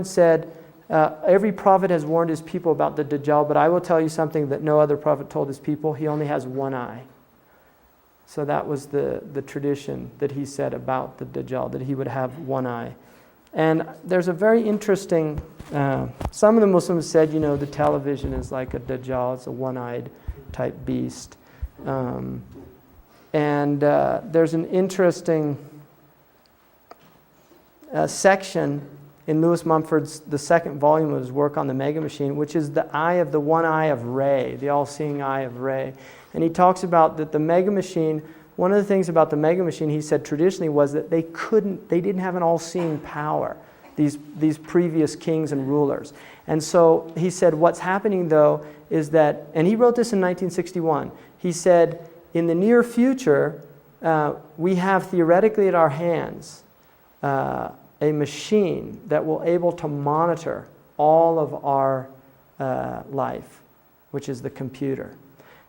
said, every prophet has warned his people about the dajjal, but I will tell you something that no other prophet told his people. He only has one eye. So that was the tradition that he said about the dajjal, that he would have one eye. And there's a very interesting, some of the Muslims said, the television is like a dajjal, it's a one-eyed type beast. There's an interesting section in Lewis Mumford's, the second volume of his work on the Mega Machine, which is the one eye of Re, the all-seeing eye of Re. And he talks about that the Mega Machine, one of the things about the Mega Machine, he said traditionally, was that they didn't have an all-seeing power, these previous kings and rulers. And so he said what's happening though is that, and he wrote this in 1961, he said, in the near future, we have theoretically at our hands a machine that will able to monitor all of our life, which is the computer.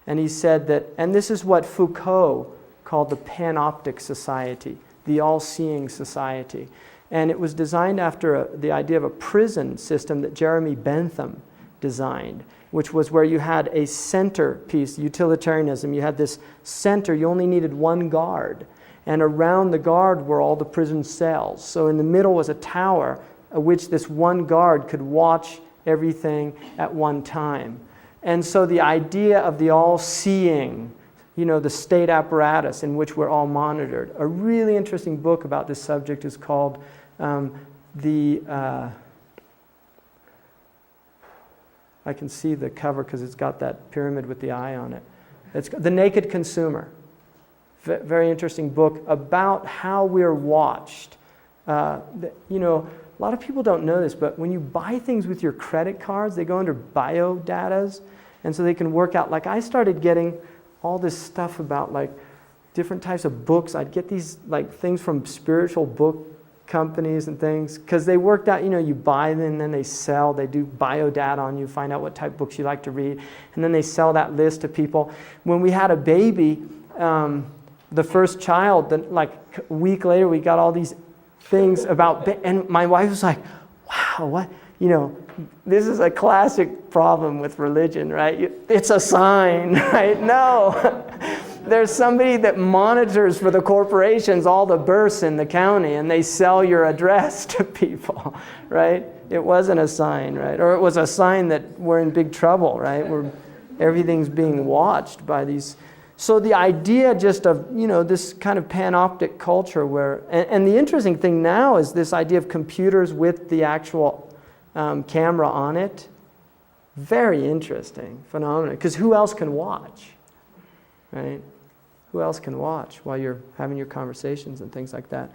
And he said that, and this is what Foucault called the panoptic society, the all-seeing society. And it was designed after the idea of a prison system that Jeremy Bentham designed, which was where you had a centerpiece, utilitarianism. You had this center, you only needed one guard. And around the guard were all the prison cells. So in the middle was a tower at which this one guard could watch everything at one time. And so the idea of the all-seeing, the state apparatus in which we're all monitored. A really interesting book about this subject is called I can see the cover because it's got that pyramid with the eye on it. It's The Naked Consumer. Very interesting book about how we're watched. A lot of people don't know this, but when you buy things with your credit cards, they go under biodatas, and so they can work out. Like I started getting all this stuff about like different types of books. I'd get these like things from spiritual book companies and things because they worked out, you buy them and then they sell. They do biodata on you, find out what type of books you like to read, and then they sell that list to people. When we had a baby, the first child, then like a week later, we got all these things about, and my wife was like, wow, what, this is a classic problem with religion, right? It's a sign, right? No, there's somebody that monitors for the corporations all the births in the county, and they sell your address to people, right? It wasn't a sign, right? Or it was a sign that we're in big trouble, right? Everything's being watched by these. So the idea just of, this kind of panoptic culture where, and the interesting thing now is this idea of computers with the actual camera on it. Very interesting phenomenon, because who else can watch, right? Who else can watch while you're having your conversations and things like that?